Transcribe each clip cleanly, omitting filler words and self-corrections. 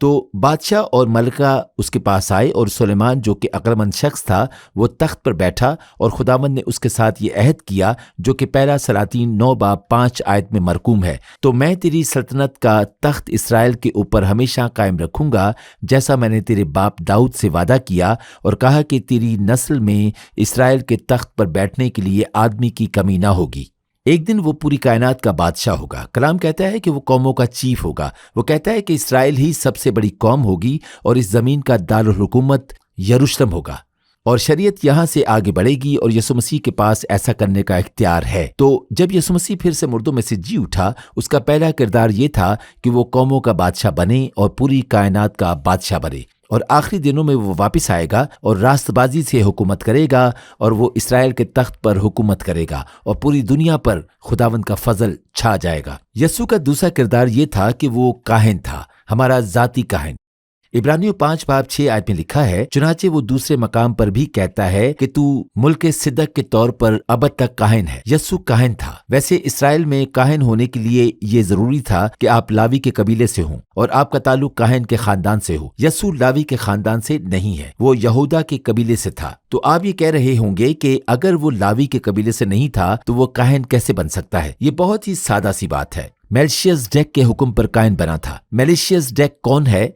تو بادشاہ اور ملکہ اس کے پاس آئے اور سلیمان جو کہ عقلمند شخص تھا وہ تخت پر بیٹھا، اور خداوند نے اس کے ساتھ یہ عہد کیا جو کہ پہلا سلاطین 9:5 آیت میں مرقوم ہے، تو میں تیری سلطنت کا تخت اسرائیل کے اوپر ہمیشہ قائم رکھوں گا، جیسا میں نے تیرے باپ داؤد سے وعدہ کیا اور کہا کہ تیری نسل میں اسرائیل کے تخت پر بیٹھنے کے لیے آدمی کی کمی نہ ہوگی۔ ایک دن وہ پوری کائنات کا بادشاہ ہوگا۔ کلام کہتا ہے کہ وہ قوموں کا چیف ہوگا۔ وہ کہتا ہے کہ اسرائیل ہی سب سے بڑی قوم ہوگی اور اس زمین کا دارالحکومت یروشلم ہوگا، اور شریعت یہاں سے آگے بڑھے گی اور یسوع مسیح کے پاس ایسا کرنے کا اختیار ہے۔ تو جب یسوع مسیح پھر سے مردوں میں سے جی اٹھا، اس کا پہلا کردار یہ تھا کہ وہ قوموں کا بادشاہ بنے اور پوری کائنات کا بادشاہ بنے، اور آخری دنوں میں وہ واپس آئے گا اور راست بازی سے حکومت کرے گا، اور وہ اسرائیل کے تخت پر حکومت کرے گا اور پوری دنیا پر خداوند کا فضل چھا جائے گا۔ یسوع کا دوسرا کردار یہ تھا کہ وہ کاہن تھا، ہمارا ذاتی کاہن۔ عبرانیوں 5:6 آیت میں لکھا ہے، چنانچہ وہ دوسرے مقام پر بھی کہتا ہے کہ تو ملک صدق کے طور پر ابد تک کاہن ہے۔ یسوع کاہن تھا۔ ویسے اسرائیل میں کاہن ہونے کے لیے یہ ضروری تھا کہ آپ لاوی کے قبیلے سے ہوں اور آپ کا تعلق کاہن کے خاندان سے ہو۔ یسوع لاوی کے خاندان سے نہیں ہے، وہ یہودا کے قبیلے سے تھا۔ تو آپ یہ کہہ رہے ہوں گے کہ اگر وہ لاوی کے قبیلے سے نہیں تھا تو وہ کاہن کیسے بن سکتا ہے؟ یہ بہت ہی سادہ سی بات ہے۔ میلشیزڈیک کے حکم پر کاہن بنا تھا۔ میلشیزڈیک کون ہے؟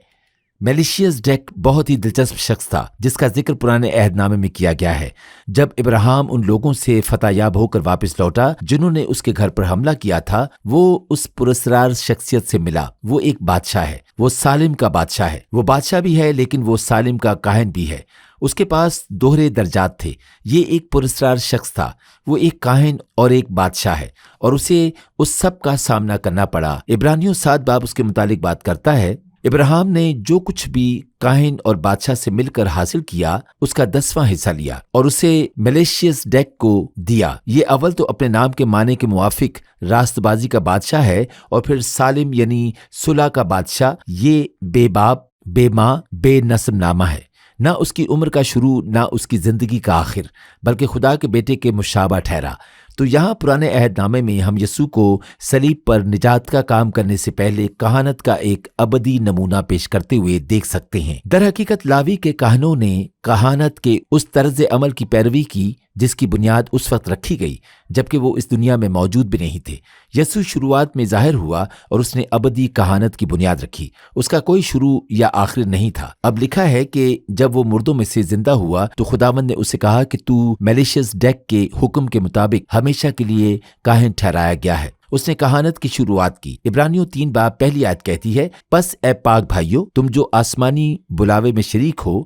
میلشیزڈیک بہت ہی دلچسپ شخص تھا جس کا ذکر پرانے عہد نامے میں کیا گیا ہے۔ جب ابراہیم ان لوگوں سے فتح یاب ہو کر واپس لوٹا جنہوں نے اس کے گھر پر حملہ کیا تھا، وہ اس پراسرار شخصیت سے ملا۔ وہ ایک بادشاہ ہے، وہ سالم کا بادشاہ ہے۔ وہ بادشاہ بھی ہے لیکن وہ سالم کا کاہن بھی ہے۔ اس کے پاس دوہرے درجات تھے۔ یہ ایک پراسرار شخص تھا، وہ ایک کاہن اور ایک بادشاہ ہے، اور اسے اس سب کا سامنا کرنا پڑا۔ عبرانیوں 7 اس کے متعلق بات کرتا ہے۔ ابراہیم نے جو کچھ بھی کاہن اور بادشاہ سے مل کر حاصل کیا اس کا 10واں حصہ لیا اور اسے میلشیزڈیک کو دیا۔ یہ اول تو اپنے نام کے معنی کے موافق راست بازی کا بادشاہ ہے، اور پھر سالم یعنی صلح کا بادشاہ۔ یہ بے باپ، بے ماں، بے نسب نامہ ہے، نہ اس کی عمر کا شروع نہ اس کی زندگی کا آخر، بلکہ خدا کے بیٹے کے مشابہ ٹھہرا۔ تو یہاں پرانے عہد نامے میں ہم یسوع کو صلیب پر نجات کا کام کرنے سے پہلے کہانت کا ایک ابدی نمونہ پیش کرتے ہوئے دیکھ سکتے ہیں۔ در حقیقت لاوی کے کاہنوں نے کہانت کے اس طرز عمل کی پیروی کی جس کی بنیاد اس وقت رکھی گئی جبکہ وہ اس دنیا میں موجود بھی نہیں تھے۔ یسوع شروعات میں ظاہر ہوا اور اس نے ابدی کہانت کی بنیاد رکھی۔ اس کا کوئی شروع یا آخر نہیں تھا۔ اب لکھا ہے کہ جب وہ مردوں میں سے زندہ ہوا تو خداوند نے اسے کہا کہ تو میلشیزڈیک کے حکم کے مطابق ہمیشہ کے لیے کاہن ٹھہرایا گیا ہے۔ اس نے کہانت کی شروعات کی۔ عبرانیوں 3:1 آیت کہتی ہے، پس اے پاک بھائیو، تم جو آسمانی بلاوے میں شریک ہو،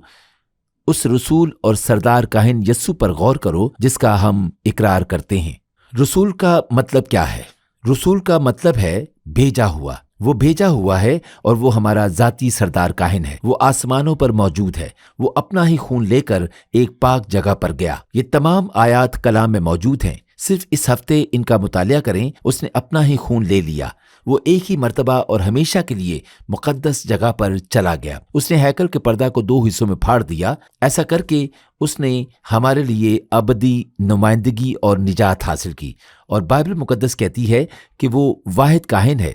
اس رسول اور سردار کاہن یسوع پر غور کرو جس کا ہم اقرار کرتے ہیں۔ رسول کا مطلب کیا ہے؟ رسول کا مطلب ہے بھیجا ہوا۔ وہ بھیجا ہوا ہے اور وہ ہمارا ذاتی سردار کاہن ہے۔ وہ آسمانوں پر موجود ہے۔ وہ اپنا ہی خون لے کر ایک پاک جگہ پر گیا۔ یہ تمام آیات کلام میں موجود ہیں۔ صرف اس ہفتے ان کا مطالعہ کریں۔ اس نے اپنا ہی خون لے لیا۔ وہ ایک ہی مرتبہ اور ہمیشہ کے لیے مقدس جگہ پر چلا گیا۔ اس نے ہیکل کے پردہ کو 2 حصوں میں پھاڑ دیا۔ ایسا کر کے اس نے ہمارے لیے ابدی نمائندگی اور نجات حاصل کی۔ اور بائبل مقدس کہتی ہے کہ وہ واحد کاہن ہے،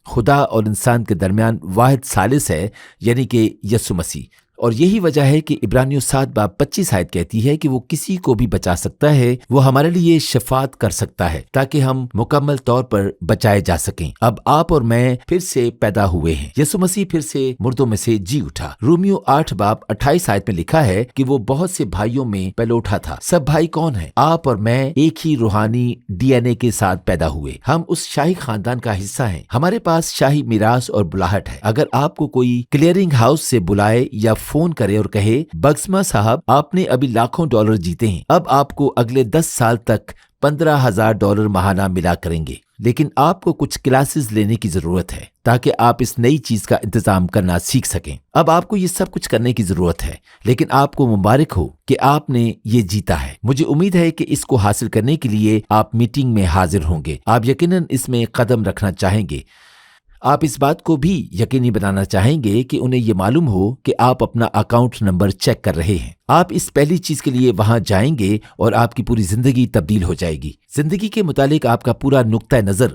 خدا اور انسان کے درمیان واحد ثالث ہے، یعنی کہ یسوع مسیح۔ اور یہی وجہ ہے کہ عبرانیوں 7:25 آیت کہتی ہے کہ وہ کسی کو بھی بچا سکتا ہے، وہ ہمارے لیے شفاعت کر سکتا ہے تاکہ ہم مکمل طور پر بچائے جا سکیں۔ اب آپ اور میں پھر سے پیدا ہوئے ہیں۔ یسوع مسیح پھر سے مردوں میں سے جی اٹھا۔ رومیو 8:28 آیت میں لکھا ہے کہ وہ بہت سے بھائیوں میں پلوٹا تھا۔ سب بھائی کون ہیں؟ آپ اور میں ایک ہی روحانی ڈی این اے کے ساتھ پیدا ہوئے۔ ہم اس شاہی خاندان کا حصہ ہیں۔ ہمارے پاس شاہی میراث اور بلاہٹ ہے۔ اگر آپ کو کوئی کلیئرنگ ہاؤس سے بلائے یا فون کرے اور کہے، بگسما صاحب آپ نے ابھی لاکھوں ڈالر جیتے ہیں، اب آپ کو اگلے 10 سال تک $15,000 ماہانہ ملا کریں گے، لیکن آپ کو کچھ کلاسز لینے کی ضرورت ہے تاکہ آپ اس نئی چیز کا انتظام کرنا سیکھ سکیں۔ اب آپ کو یہ سب کچھ کرنے کی ضرورت ہے، لیکن آپ کو مبارک ہو کہ آپ نے یہ جیتا ہے۔ مجھے امید ہے کہ اس کو حاصل کرنے کے لیے آپ میٹنگ میں حاضر ہوں گے۔ آپ یقیناً اس میں قدم رکھنا چاہیں گے۔ آپ اس بات کو بھی یقینی بنانا چاہیں گے کہ انہیں یہ معلوم ہو کہ آپ اپنا اکاؤنٹ نمبر چیک کر رہے ہیں۔ آپ اس پہلی چیز کے لیے وہاں جائیں گے اور آپ کی پوری زندگی تبدیل ہو جائے گی۔ زندگی کے متعلق آپ کا پورا نقطہ نظر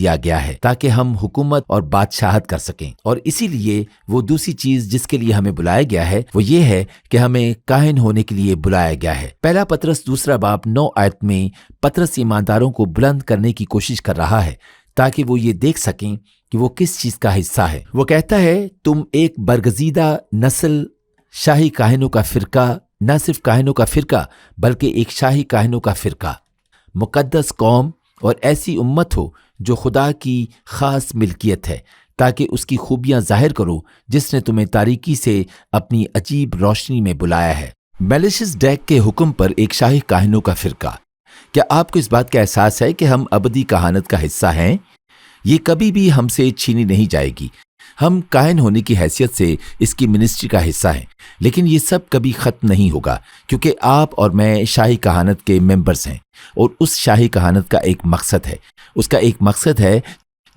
دیا گیا ہے تاکہ ہم حکومت اور بادشاہت کر سکیں، اور اسی لیے وہ دوسری چیز جس کے لیے ہمیں بلایا گیا ہے وہ یہ ہے کہ ہمیں کاہن ہونے کے لیے بلایا گیا ہے۔ پہلا پطرس 2 باب 9 آیت میں پطرس ایمانداروں کو بلند کرنے کی کوشش کر رہا ہے تاکہ وہ یہ دیکھ سکیں کہ وہ کس چیز کا حصہ ہے۔ وہ کہتا ہے تم ایک برگزیدہ نسل، شاہی کاہنوں کا فرقہ، نہ صرف کاہنوں کا فرقہ بلکہ ایک شاہی کاہنوں کا فرقہ، مقدس قوم اور ایسی امت ہو جو خدا کی خاص ملکیت ہے، تاکہ اس کی خوبیاں ظاہر کرو جس نے تمہیں تاریکی سے اپنی عجیب روشنی میں بلایا ہے۔ میلشزدیک کے حکم پر ایک شاہی کاہنوں کا فرقہ۔ کیا آپ کو اس بات کا احساس ہے کہ ہم ابدی کہانت کا حصہ ہیں؟ یہ کبھی بھی ہم سے چھینی نہیں جائے گی۔ ہم کاہن ہونے کی حیثیت سے اس کی منسٹری کا حصہ ہیں، لیکن یہ سب کبھی ختم نہیں ہوگا کیونکہ آپ اور میں شاہی کہانت کے ممبرز ہیں، اور اس شاہی کہانت کا ایک مقصد ہے۔ اس کا ایک مقصد ہے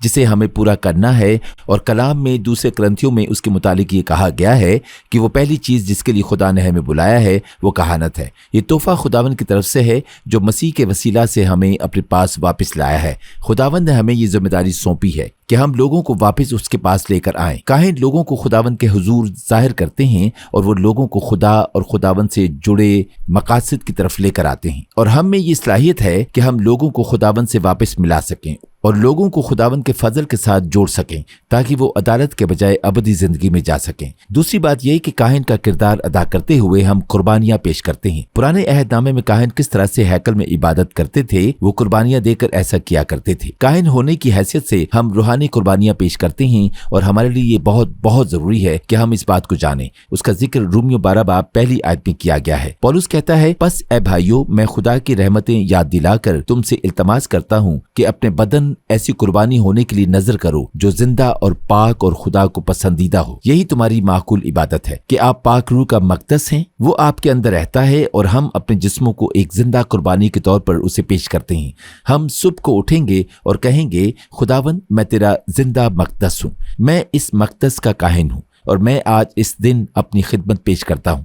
جسے ہمیں پورا کرنا ہے، اور کلام میں 2 کرنتھیوں میں اس کے متعلق یہ کہا گیا ہے کہ وہ پہلی چیز جس کے لیے خدا نے ہمیں بلایا ہے وہ کہانت ہے۔ یہ تحفہ خداوند کی طرف سے ہے جو مسیح کے وسیلہ سے ہمیں اپنے پاس واپس لایا ہے۔ خداوند نے ہمیں یہ ذمہ داری سونپی ہے کہ ہم لوگوں کو واپس اس کے پاس لے کر آئیں۔ کاہن لوگوں کو خداوند کے حضور ظاہر کرتے ہیں، اور وہ لوگوں کو خدا اور خداوند سے جڑے مقاصد کی طرف لے کر آتے ہیں، اور ہم میں یہ صلاحیت ہے کہ ہم لوگوں کو خداوند سے واپس ملا سکیں اور لوگوں کو خداوند کے فضل کے ساتھ جوڑ سکیں تاکہ وہ عدالت کے بجائے ابدی زندگی میں جا سکیں۔ دوسری بات یہ کہ کاہن کا کردار ادا کرتے ہوئے ہم قربانیاں پیش کرتے ہیں۔ پرانے عہد نامے میں کاہن کس طرح سے ہیکل میں عبادت کرتے تھے، وہ قربانیاں دے کر ایسا کیا کرتے تھے۔ کاہن ہونے کی حیثیت سے ہم روحانی قربانیاں پیش کرتے ہیں، اور ہمارے لیے یہ بہت بہت ضروری ہے کہ ہم اس بات کو جانیں۔ اس کا ذکر رومیو 12 باب 1 آیت میں کیا گیا ہے۔ پولس کہتا ہے پس اے بھائیو، میں خدا کی رحمتیں یاد دلا کر تم سے التماس کرتا ہوں کہ اپنے بدن ایسی قربانی ہونے کے لیے نظر کرو جو زندہ اور پاک اور خدا کو پسندیدہ ہو۔ یہی تمہاری معقول عبادت ہے کہ آپ پاک روح کا مقدس ہیں، وہ آپ کے اندر رہتا ہے، اور ہم اپنے جسموں کو ایک زندہ قربانی کے طور پر اسے پیش کرتے ہیں۔ ہم صبح کو اٹھیں گے اور کہیں گے خداوند میں تیرا زندہ مقدس ہوں، میں اس مقدس کا کاہن ہوں، اور میں آج اس دن اپنی خدمت پیش کرتا ہوں۔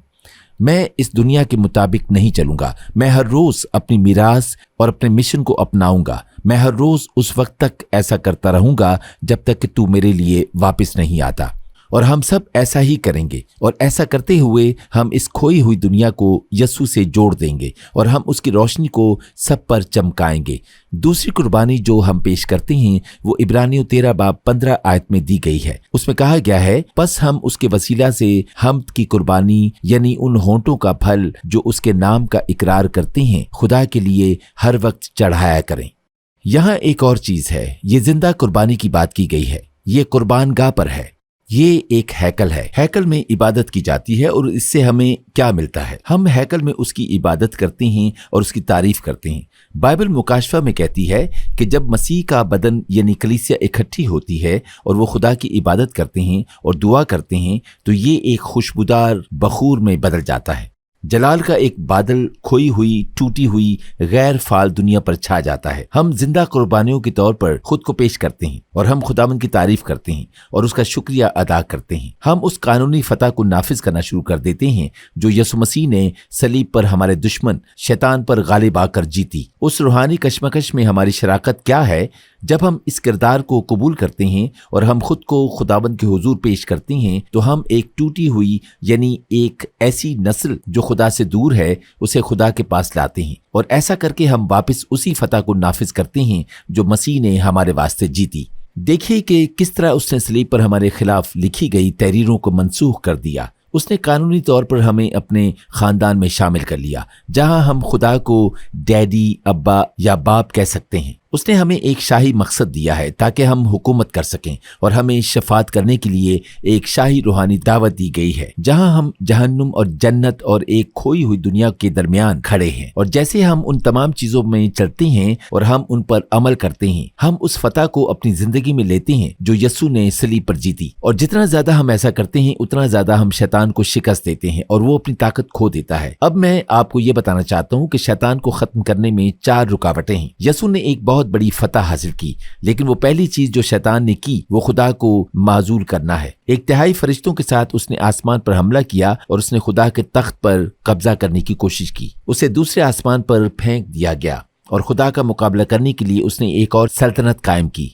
میں اس دنیا کے مطابق نہیں چلوں گا، میں ہر روز اپنی میراث اور اپنے مشن کو اپناؤں گا۔ میں ہر روز اس وقت تک ایسا کرتا رہوں گا جب تک کہ تو میرے لیے واپس نہیں آتا، اور ہم سب ایسا ہی کریں گے، اور ایسا کرتے ہوئے ہم اس کھوئی ہوئی دنیا کو یسوع سے جوڑ دیں گے، اور ہم اس کی روشنی کو سب پر چمکائیں گے۔ دوسری قربانی جو ہم پیش کرتے ہیں وہ عبرانیوں 13 باب 15 آیت میں دی گئی ہے۔ اس میں کہا گیا ہے پس ہم اس کے وسیلہ سے حمد کی قربانی یعنی ان ہونٹوں کا پھل جو اس کے نام کا اقرار کرتے ہیں خدا کے لیے ہر وقت چڑھایا کریں۔ یہاں ایک اور چیز ہے، یہ زندہ قربانی کی بات کی گئی ہے، یہ قربان گاہ پر ہے۔ یہ ایک ہیکل ہے، ہیکل میں عبادت کی جاتی ہے، اور اس سے ہمیں کیا ملتا ہے؟ ہم ہیکل میں اس کی عبادت کرتے ہیں اور اس کی تعریف کرتے ہیں۔ بائبل مکاشفہ میں کہتی ہے کہ جب مسیح کا بدن یعنی کلیسیا اکٹھی ہوتی ہے اور وہ خدا کی عبادت کرتے ہیں اور دعا کرتے ہیں تو یہ ایک خوشبودار بخور میں بدل جاتا ہے۔ جلال کا ایک بادل کھوئی ہوئی، ٹوٹی ہوئی، غیر فعال دنیا پر چھا جاتا ہے۔ ہم زندہ قربانیوں کے طور پر خود کو پیش کرتے ہیں، اور ہم خداوند کی تعریف کرتے ہیں اور اس کا شکریہ ادا کرتے ہیں۔ ہم اس قانونی فتح کو نافذ کرنا شروع کر دیتے ہیں جو یسوع مسیح نے صلیب پر ہمارے دشمن شیطان پر غالب آ کر جیتی۔ اس روحانی کشمکش میں ہماری شراکت کیا ہے؟ جب ہم اس کردار کو قبول کرتے ہیں اور ہم خود کو خداوند کے حضور پیش کرتے ہیں تو ہم ایک ٹوٹی ہوئی یعنی ایک ایسی نسل جو خدا سے دور ہے اسے خدا کے پاس لاتے ہیں، اور ایسا کر کے ہم واپس اسی فتح کو نافذ کرتے ہیں جو مسیح نے ہمارے واسطے جیتی۔ دیکھیے کہ کس طرح اس نے صلیب پر ہمارے خلاف لکھی گئی تحریروں کو منسوخ کر دیا۔ اس نے قانونی طور پر ہمیں اپنے خاندان میں شامل کر لیا، جہاں ہم خدا کو ڈیڈی، ابا یا باپ کہہ سکتے ہیں۔ اس نے ہمیں ایک شاہی مقصد دیا ہے تاکہ ہم حکومت کر سکیں، اور ہمیں شفاعت کرنے کے لیے ایک شاہی روحانی دعوت دی گئی ہے جہاں ہم جہنم اور جنت اور ایک کھوئی ہوئی دنیا کے درمیان کھڑے ہیں۔ اور جیسے ہم ان تمام چیزوں میں چلتے ہیں اور ہم ان پر عمل کرتے ہیں، ہم اس فتح کو اپنی زندگی میں لیتے ہیں جو یسوع نے صلیب پر جیتی، اور جتنا زیادہ ہم ایسا کرتے ہیں اتنا زیادہ ہم شیطان کو شکست دیتے ہیں اور وہ اپنی طاقت کھو دیتا ہے۔ اب میں آپ کو یہ بتانا چاہتا ہوں کہ شیطان کو ختم کرنے میں 4 رکاوٹیں ہیں۔ یسوع نے ایک بہت بڑی فتح حاصل کی، لیکن وہ پہلی چیز جو شیطان نے کی وہ خدا کو معزول کرنا ہے۔ ایک تہائی فرشتوں کے ساتھ اس نے آسمان پر حملہ کیا اور اس نے خدا کے تخت پر قبضہ کرنے کی کوشش کی۔ اسے دوسرے آسمان پر پھینک دیا گیا، اور خدا کا مقابلہ کرنے کے لیے اس نے ایک اور سلطنت قائم کی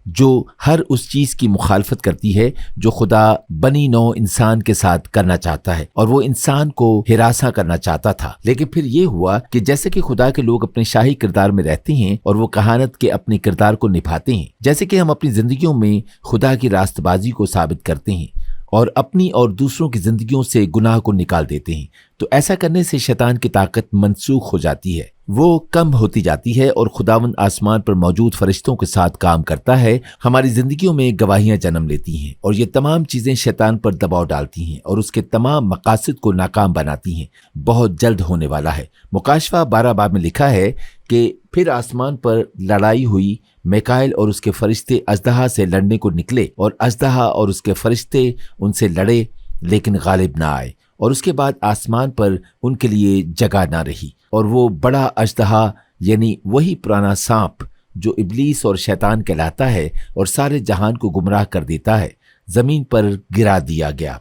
جو ہر اس چیز کی مخالفت کرتی ہے جو خدا بنی نو انسان کے ساتھ کرنا چاہتا ہے، اور وہ انسان کو ہراساں کرنا چاہتا تھا۔ لیکن پھر یہ ہوا کہ جیسے کہ خدا کے لوگ اپنے شاہی کردار میں رہتے ہیں اور وہ کہانت کے اپنے کردار کو نبھاتے ہیں، جیسے کہ ہم اپنی زندگیوں میں خدا کی راست بازی کو ثابت کرتے ہیں اور اپنی اور دوسروں کی زندگیوں سے گناہ کو نکال دیتے ہیں، تو ایسا کرنے سے شیطان کی طاقت منسوخ ہو جاتی ہے، وہ کم ہوتی جاتی ہے، اور خداوند آسمان پر موجود فرشتوں کے ساتھ کام کرتا ہے، ہماری زندگیوں میں گواہیاں جنم لیتی ہیں، اور یہ تمام چیزیں شیطان پر دباؤ ڈالتی ہیں اور اس کے تمام مقاصد کو ناکام بناتی ہیں۔ بہت جلد ہونے والا ہے۔ مکاشفہ 12 باب میں لکھا ہے کہ پھر آسمان پر لڑائی ہوئی، میکائیل اور اس کے فرشتے اژدہا سے لڑنے کو نکلے، اور اژدہا اور اس کے فرشتے ان سے لڑے لیکن غالب نہ آئے، اور اس کے بعد آسمان پر ان کے لیے جگہ نہ رہی، اور وہ بڑا اژدہا یعنی وہی پرانا سانپ جو ابلیس اور شیطان کہلاتا ہے اور سارے جہان کو گمراہ کر دیتا ہے، زمین پر گرا دیا گیا،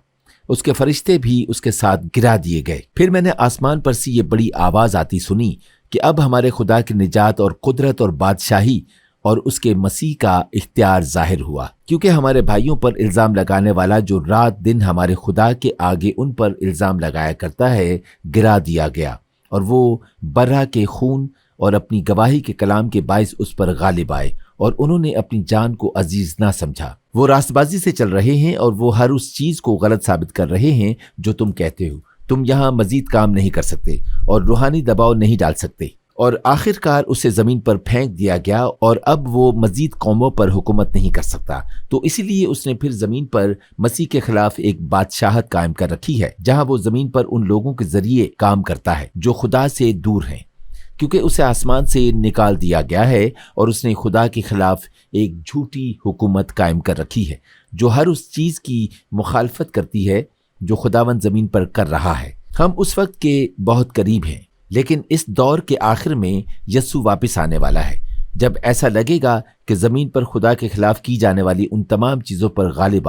اس کے فرشتے بھی اس کے ساتھ گرا دیے گئے۔ پھر میں نے آسمان پر سے یہ بڑی آواز آتی سنی کہ اب ہمارے خدا کی نجات اور قدرت اور بادشاہی اور اس کے مسیح کا اختیار ظاہر ہوا، کیونکہ ہمارے بھائیوں پر الزام لگانے والا جو رات دن ہمارے خدا کے آگے ان پر الزام لگایا کرتا ہے گرا دیا گیا، اور وہ برہ کے خون اور اپنی گواہی کے کلام کے باعث اس پر غالب آئے، اور انہوں نے اپنی جان کو عزیز نہ سمجھا۔ وہ راست بازی سے چل رہے ہیں اور وہ ہر اس چیز کو غلط ثابت کر رہے ہیں جو تم کہتے ہو۔ تم یہاں مزید کام نہیں کر سکتے اور روحانی دباؤ نہیں ڈال سکتے، اور آخر کار اسے زمین پر پھینک دیا گیا، اور اب وہ مزید قوموں پر حکومت نہیں کر سکتا، تو اسی لیے اس نے پھر زمین پر مسیح کے خلاف ایک بادشاہت قائم کر رکھی ہے، جہاں وہ زمین پر ان لوگوں کے ذریعے کام کرتا ہے جو خدا سے دور ہیں، کیونکہ اسے آسمان سے نکال دیا گیا ہے، اور اس نے خدا کے خلاف ایک جھوٹی حکومت قائم کر رکھی ہے جو ہر اس چیز کی مخالفت کرتی ہے جو خداوند زمین پر کر رہا ہے۔ ہم اس وقت کے بہت قریب ہیں، لیکن اس دور کے آخر میں یسوع واپس آنے والا ہے، جب ایسا لگے گا کہ زمین پر خدا کے خلاف کی جانے والی ان تمام چیزوں پر غالب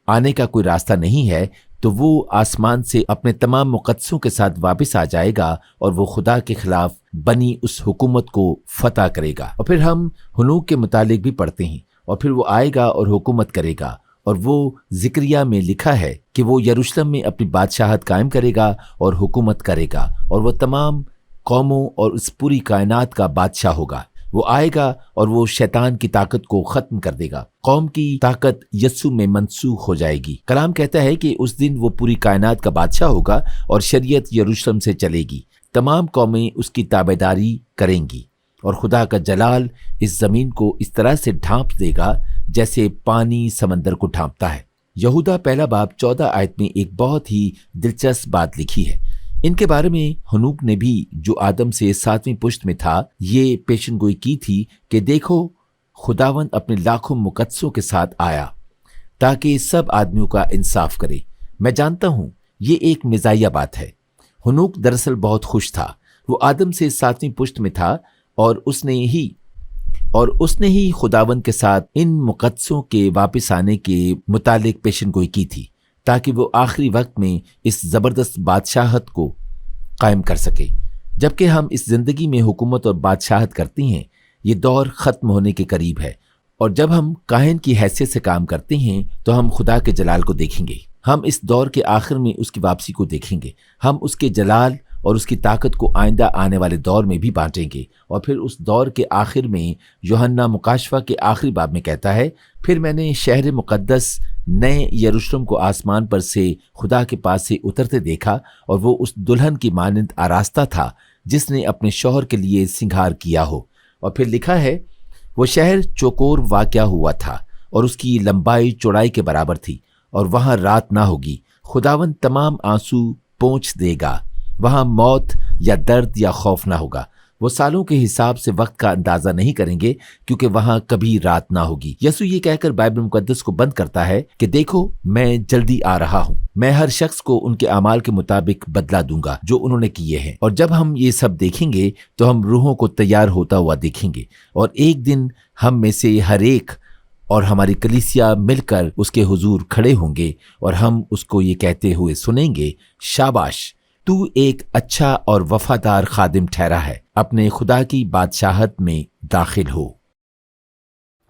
آنے کا کوئی راستہ نہیں ہے، تو وہ آسمان سے اپنے تمام مقدسوں کے ساتھ واپس آ جائے گا، اور وہ خدا کے خلاف بنی اس حکومت کو فتح کرے گا۔ اور پھر ہم ہنوک کے متعلق بھی پڑھتے ہیں، اور پھر وہ آئے گا اور حکومت کرے گا، اور وہ زکریا میں لکھا ہے کہ وہ یروشلم میں اپنی بادشاہت قائم کرے گا اور حکومت کرے گا، اور وہ تمام قوموں اور اس پوری کائنات کا بادشاہ ہوگا۔ وہ آئے گا اور وہ شیطان کی طاقت کو ختم کر دے گا۔ قوم کی طاقت یسوع میں منسوخ ہو جائے گی۔ کلام کہتا ہے کہ اس دن وہ پوری کائنات کا بادشاہ ہوگا اور شریعت یروشلم سے چلے گی، تمام قومیں اس کی تابعداری کریں گی، اور خدا کا جلال اس زمین کو اس طرح سے ڈھانپ دے گا جیسے پانی سمندر کو ڈھانپتا ہے۔ یہودا پہلا باب 14 آیت میں ایک بہت ہی دلچسپ بات لکھی ہے۔ ان کے بارے میں ہنوک نے بھی، جو آدم سے 7ویں پشت میں تھا، یہ پیشن گوئی کی تھی کہ دیکھو خداوند اپنے لاکھوں مقدسوں کے ساتھ آیا تاکہ سب آدمیوں کا انصاف کرے۔ میں جانتا ہوں یہ ایک مزاحیہ بات ہے۔ ہنوک دراصل بہت خوش تھا۔ وہ آدم سے 7ویں پشت میں تھا، اور اس نے ہی خداوند کے ساتھ ان مقدسوں کے واپس آنے کے متعلق پیشن گوئی کی تھی، تاکہ وہ آخری وقت میں اس زبردست بادشاہت کو قائم کر سکے۔ جبکہ ہم اس زندگی میں حکومت اور بادشاہت کرتے ہیں، یہ دور ختم ہونے کے قریب ہے، اور جب ہم کاہن کی حیثیت سے کام کرتے ہیں تو ہم خدا کے جلال کو دیکھیں گے۔ ہم اس دور کے آخر میں اس کی واپسی کو دیکھیں گے۔ ہم اس کے جلال اور اس کی طاقت کو آئندہ آنے والے دور میں بھی بانٹیں گے، اور پھر اس دور کے آخر میں یوحنا مکاشفہ کے آخری باب میں کہتا ہے، پھر میں نے شہر مقدس نئے یروشلم کو آسمان پر سے خدا کے پاس سے اترتے دیکھا، اور وہ اس دلہن کی مانند آراستہ تھا جس نے اپنے شوہر کے لیے سنگھار کیا ہو۔ اور پھر لکھا ہے، وہ شہر چوکور واقع ہوا تھا اور اس کی لمبائی چوڑائی کے برابر تھی، اور وہاں رات نہ ہوگی۔ خداوند تمام آنسو پونچھ دے گا، وہاں موت یا درد یا خوف نہ ہوگا۔ وہ سالوں کے حساب سے وقت کا اندازہ نہیں کریں گے، کیونکہ وہاں کبھی رات نہ ہوگی۔ یسوع یہ کہہ کر بائبل مقدس کو بند کرتا ہے کہ دیکھو میں جلدی آ رہا ہوں، میں ہر شخص کو ان کے اعمال کے مطابق بدلہ دوں گا جو انہوں نے کیے ہیں۔ اور جب ہم یہ سب دیکھیں گے تو ہم روحوں کو تیار ہوتا ہوا دیکھیں گے، اور ایک دن ہم میں سے ہر ایک اور ہماری کلیسیا مل کر اس کے حضور کھڑے ہوں گے، اور ہم اس کو یہ کہتے ہوئے سنیں گے، شاباش، تو ایک اچھا اور وفادار خادم ٹھہرا ہے، اپنے خدا کی بادشاہت میں داخل ہو۔